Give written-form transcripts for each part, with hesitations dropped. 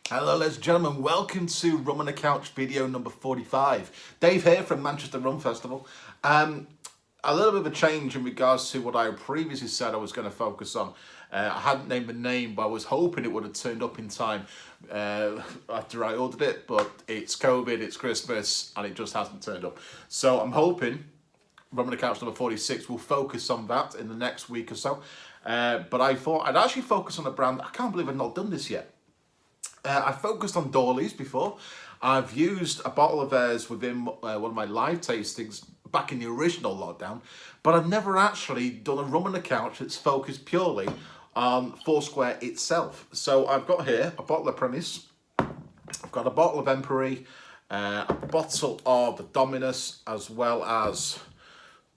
Hello ladies and gentlemen, welcome to Rum on the Couch video number 45. Dave here from Manchester Rum Festival. A little bit of a change in regards to what I previously said I was going to focus on. I hadn't named the name, but I was hoping it would have turned up in time after I ordered it, but it's COVID, it's Christmas, and it just hasn't turned up. So I'm hoping Rum on the Couch number 46 will focus on that in the next week or so. But I thought I'd actually focus on a brand. I can't believe I've not done this yet. I focused on Dawley's before. I've used a bottle of theirs within one of my live tastings back in the original lockdown, but I've never actually done a Rum on the Couch that's focused purely on Foursquare itself. So I've got here a bottle of Premise, I've got a bottle of Empery, a bottle of the Dominus, as well as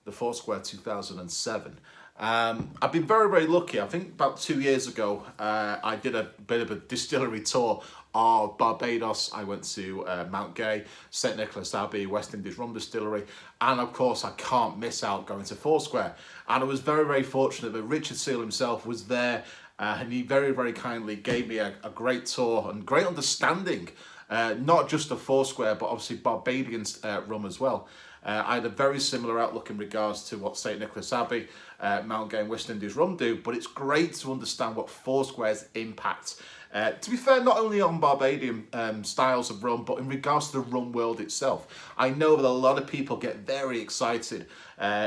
the Foursquare 2007. I've been very, very lucky. I think about 2 years ago, I did a bit of a distillery tour of Barbados. I went to Mount Gay, St Nicholas Abbey, West Indies Rum Distillery, and of course I can't miss out going to Foursquare. And I was very, very fortunate that Richard Seal himself was there, and he very, very kindly gave me a great tour and great understanding, not just of Foursquare, but obviously Barbadian rum as well. I had a very similar outlook in regards to what St Nicholas Abbey, Mount Gay and West Indies Rum do, but it's great to understand what Foursquare's impact. To be fair, not only on Barbadian styles of rum, but in regards to the rum world itself. I know that a lot of people get very excited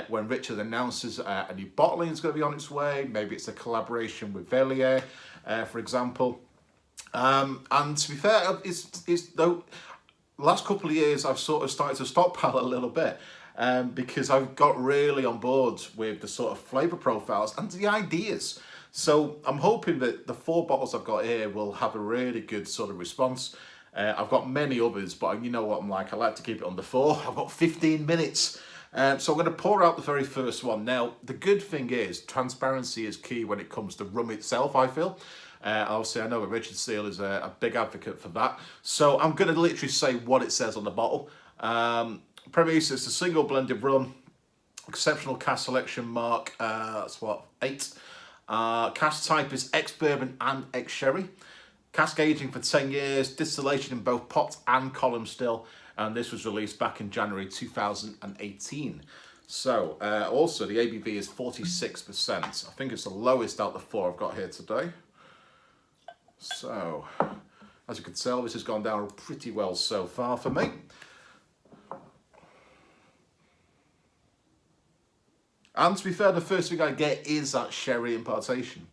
when Richard announces a new bottling is going to be on its way. Maybe it's a collaboration with Velier, for example. And to be fair, it's though. Last couple of years, I've sort of started to stockpile a little bit because I've got really on board with the sort of flavour profiles and the ideas. So I'm hoping that the 4 bottles I've got here will have a really good sort of response. I've got many others, but you know what I'm like. I like to keep it under 4. I've got 15 minutes. So I'm going to pour out the very first one. Now, the good thing is transparency is key when it comes to rum itself, I feel. Obviously, I know that Richard Seal is a big advocate for that. So I'm going to literally say what it says on the bottle. Premise, it's a single blended rum, exceptional cask selection mark, that's what, 8. Cask type is ex-bourbon and ex-sherry. Cask aging for 10 years, distillation in both pot and column still. And this was released back in January 2018. So, also the ABV is 46%. I think it's the lowest out of the 4 I've got here today. So, as you can tell, this has gone down pretty well so far for me. And to be fair, the first thing I get is that sherry impartation.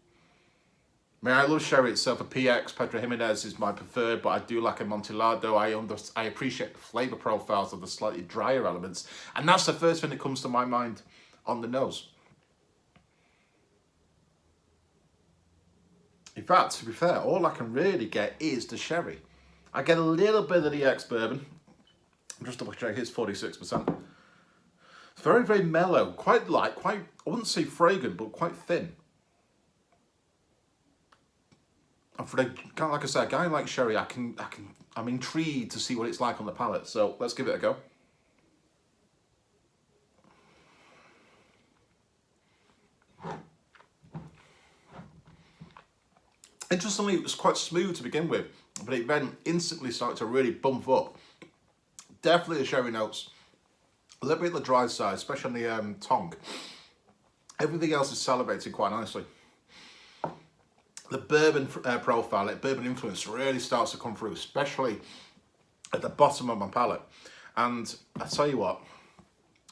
I mean, I love sherry itself. A PX, Pedro Jimenez is my preferred, but I do like a Amontillado. I appreciate the flavour profiles of the slightly drier elements. And that's the first thing that comes to my mind on the nose. In fact, to be fair, all I can really get is the sherry. I get a little bit of the ex-bourbon. I'm just double check, it's 46%. It's very, very mellow, quite light, I wouldn't say fragrant, but quite thin. And for like I said, a guy like sherry, I'm intrigued to see what it's like on the palate. So let's give it a go. Interestingly, it was quite smooth to begin with, but it then instantly started to really bump up. Definitely the sherry notes. A little bit of the dry side, especially on the tongue. Everything else is salivating quite nicely. The bourbon profile, like bourbon influence, really starts to come through, especially at the bottom of my palate. And I tell you what,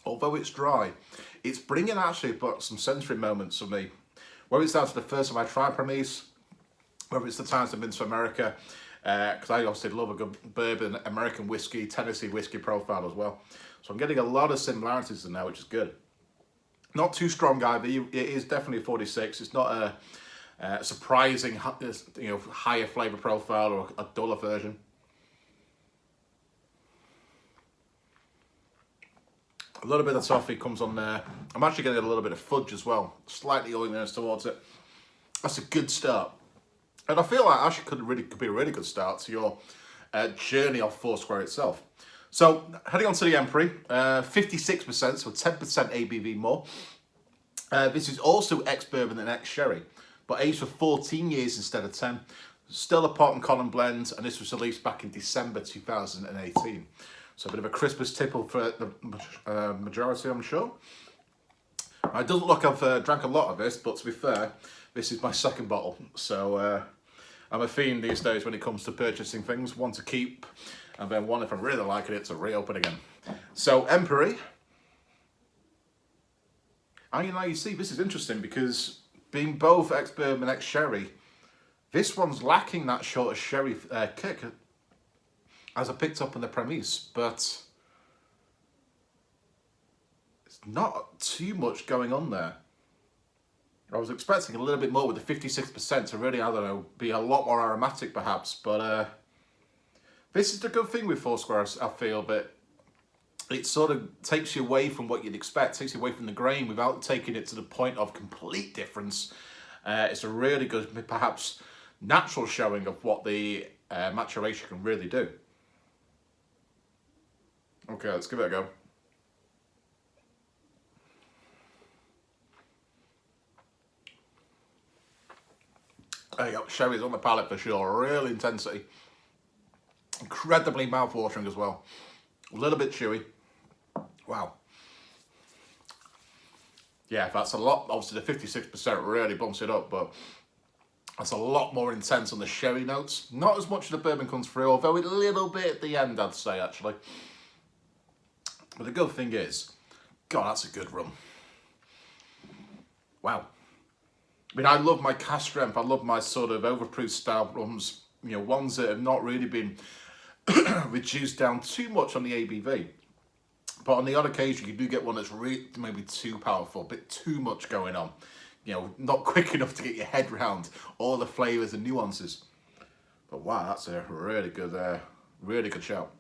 although it's dry, it's bringing actually some sensory moments for me. Whether it's down to the first time I tried Premise, whether it's the times I've been to America, because I obviously love a good bourbon, American whiskey, Tennessee whiskey profile as well. So I'm getting a lot of similarities in there, which is good. Not too strong either. It is definitely 46. It's not a surprising, higher flavour profile or a duller version. A little bit of toffee comes on there. I'm actually getting a little bit of fudge as well. Slightly oiliness towards it. That's a good start. And I feel like actually could be a really good start to your journey off Foursquare itself. So heading on to the Empery, 56%, so 10% ABV more. This is also ex-bourbon and ex-sherry, but aged for 14 years instead of 10. Still a pot and column blend, and this was released back in December 2018. So a bit of a Christmas tipple for the majority, I'm sure. It doesn't look I've drank a lot of this, but to be fair, this is my second bottle. So I'm a fiend these days when it comes to purchasing things. One to keep, and then one, if I'm really liking it, to reopen again. So Empery. And you see, this is interesting because being both ex-bourbon and ex-sherry, this one's lacking that short of sherry kick, as I picked up in the premise, but it's not too much going on there. I was expecting a little bit more with the 56% to really, I don't know, be a lot more aromatic perhaps, but this is the good thing with Foursquare, I feel, that it sort of takes you away from what you'd expect, takes you away from the grain without taking it to the point of complete difference. It's a really good, perhaps, natural showing of what the maturation can really do. Okay, let's give it a go. There you go, sherry's on the palate for sure, real intensity. Incredibly mouth-watering as well. A little bit chewy. Wow. Yeah, that's a lot. Obviously the 56% really bumps it up, but that's a lot more intense on the sherry notes. Not as much of the bourbon comes through, although a little bit at the end, I'd say, actually. But the good thing is, God, that's a good rum. Wow. I mean, I love my cask strength. I love my sort of overproof style rums. You know, ones that have not really been reduced down too much on the ABV. But on the odd occasion, you do get one that's really maybe too powerful, a bit too much going on. You know, not quick enough to get your head around all the flavours and nuances. But wow, that's a really good shout.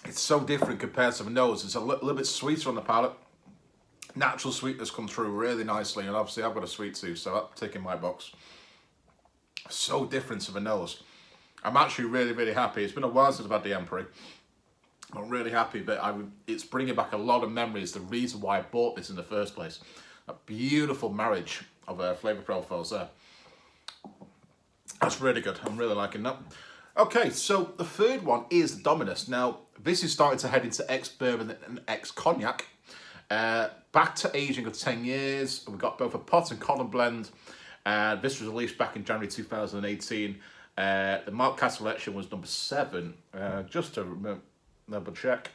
It's so different compared to the nose. It's a little bit sweeter on the palate. Natural sweetness come through really nicely, and obviously I've got a sweet tooth, so that's ticking my box. So different to the nose. I'm actually really happy. It's been a while since I've had the Empery. I'm really happy that it's bringing back a lot of memories, the reason why I bought this in the first place. A beautiful marriage of flavour profiles there. That's really good. I'm really liking that. Okay, so the third one is the Dominus. Now, this is starting to head into ex-bourbon and ex-cognac. Back to aging of 10 years. We've got both a pot and column blend. This was released back in January 2018. The Mark Cask selection was number 7. Just to double check.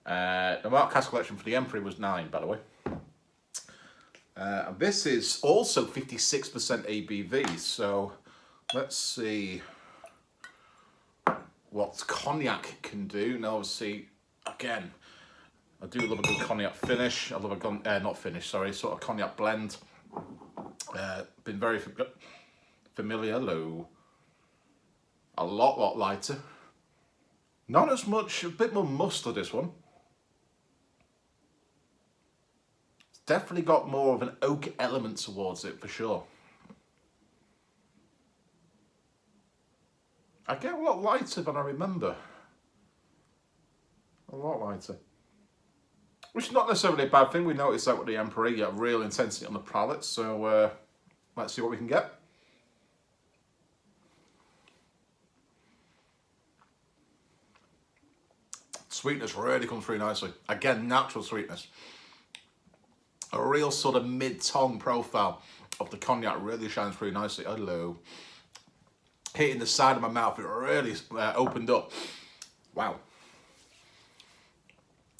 The Mark Cask selection for the Empery was 9, by the way. And this is also 56% ABV. So let's see what cognac can do. Now, obviously, again, I do love a good cognac finish. I love a not finish, sorry, sort of cognac blend. Been very familiar. Low. A lot lighter. Not as much, a bit more mustard, this one. It's definitely got more of an oak element towards it, for sure. I get a lot lighter than I remember. A lot lighter. Which is not necessarily a bad thing. We noticed that with the Empery, you get real intensity on the palate. So let's see what we can get. Sweetness really comes through nicely. Again, natural sweetness. A real sort of mid-tongue profile of the cognac really shines through nicely. Hello. Hitting the side of my mouth, it really opened up. Wow.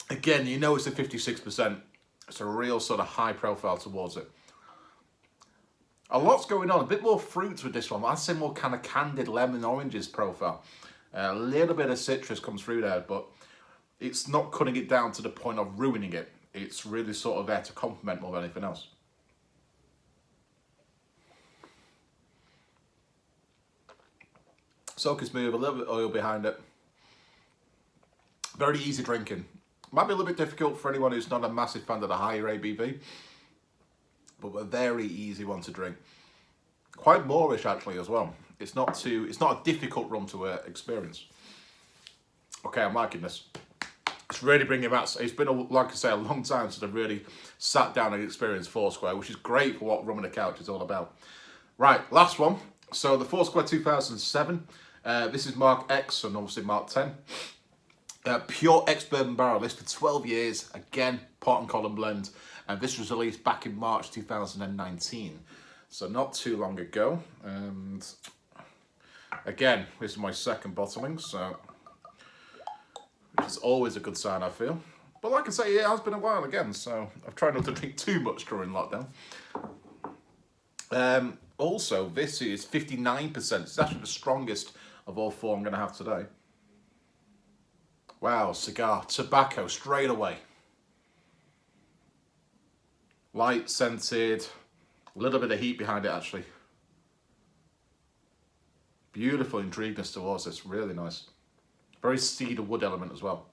Again, you know it's a 56%. It's a real sort of high profile towards it. A lot's going on. A bit more fruits with this one. I'd say more kind of candied lemon oranges profile. A little bit of citrus comes through there, but it's not cutting it down to the point of ruining it. It's really sort of there to complement more than anything else. Silky smooth, a little bit of oil behind it. Very easy drinking. Might be a little bit difficult for anyone who's not a massive fan of the higher ABV, but a very easy one to drink. Quite moreish actually as well. It's not a difficult rum to experience. Okay, I'm liking this. It's really bringing that. It's been, like I say, a long time since I've really sat down and experienced Foursquare, which is great for what Rum on the Couch is all about. Right, last one. So the Foursquare 2007. This is Mark X and obviously Mark 10. Pure ex-bourbon barrel list for 12 years. Again, pot and column blend. And this was released back in March 2019. So not too long ago. And again, this is my second bottling, so which is always a good sign, I feel. But like I say, it has been a while again, so I've tried not to drink too much during lockdown. Also, this is 59%. It's actually the strongest of all four I'm going to have today. Wow, cigar, tobacco, straight away. Light scented, a little bit of heat behind it actually. Beautiful intrigueness towards this, really nice. Very cedar wood element as well.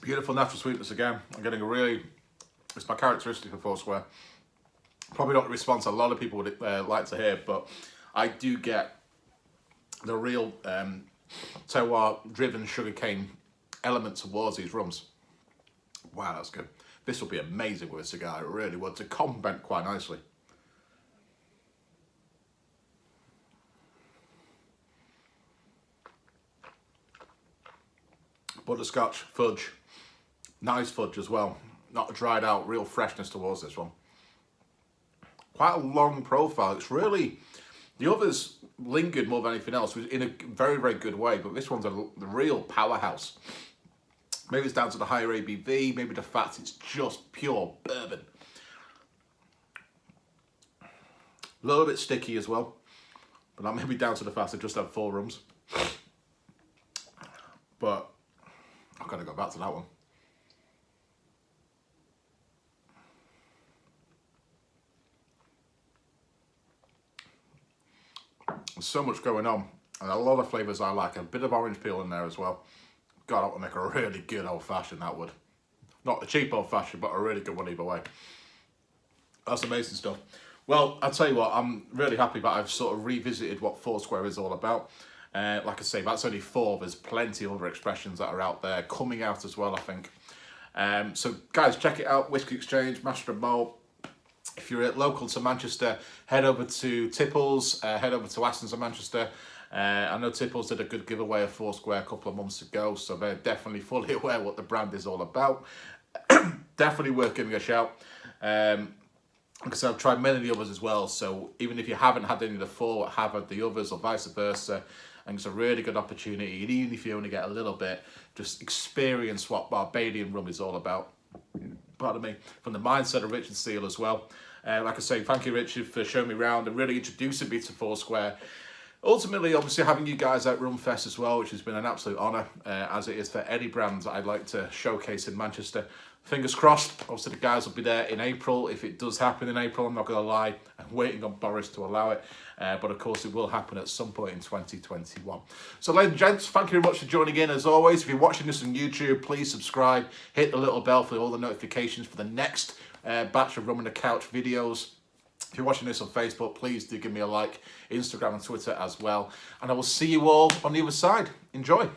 Beautiful natural sweetness again. I'm getting a really, it's my characteristic of Foursquare. Probably not the response a lot of people would like to hear, but I do get the real terroir driven sugarcane element towards these rums. Wow, that's good. This will be amazing with a cigar, it really would, to complement quite nicely. Butterscotch, fudge, nice fudge as well. Not dried out, real freshness towards this one. Quite a long profile. It's really, the others lingered more than anything else, in a very, very good way, but this one's the real powerhouse. Maybe it's down to the higher ABV, maybe the fact it's just pure bourbon. A little bit sticky as well, but that may be down to the fact I just had 4 rums. But I've got to go back to that one. There's so much going on, and a lot of flavours I like. A bit of orange peel in there as well. God, that would make a really good old-fashioned, that would. Not a cheap old-fashioned, but a really good one either way. That's amazing stuff. Well, I'll tell you what, I'm really happy that I've sort of revisited what Foursquare is all about. Like I say, that's only 4. There's plenty of other expressions that are out there, coming out as well, I think. So, guys, check it out. Whiskey Exchange, Master and Malt. If you're local to Manchester, head over to Tipples, head over to Astons of Manchester. I know Tipples did a good giveaway of Foursquare a couple of months ago, so they're definitely fully aware what the brand is all about. Definitely worth giving a shout. Because I've tried many of the others as well, so even if you haven't had any of the 4, have had the others or vice versa, I think it's a really good opportunity. And even if you only get a little bit, just experience what Barbadian rum is all about. Pardon me, from the mindset of Richard Steele as well. Like I say, thank you, Richard, for showing me around and really introducing me to Foursquare. Ultimately, obviously, having you guys at Rumfest as well, which has been an absolute honour, as it is for any brand I'd like to showcase in Manchester. Fingers crossed, obviously the guys will be there in April. If it does happen in April, I'm not going to lie, I'm waiting on Boris to allow it. But of course, it will happen at some point in 2021. So, ladies and gents, thank you very much for joining in. As always, if you're watching this on YouTube, please subscribe, hit the little bell for all the notifications for the next batch of Rum on the Couch videos. If you're watching this on Facebook, please do give me a like, Instagram and Twitter as well. And I will see you all on the other side. Enjoy.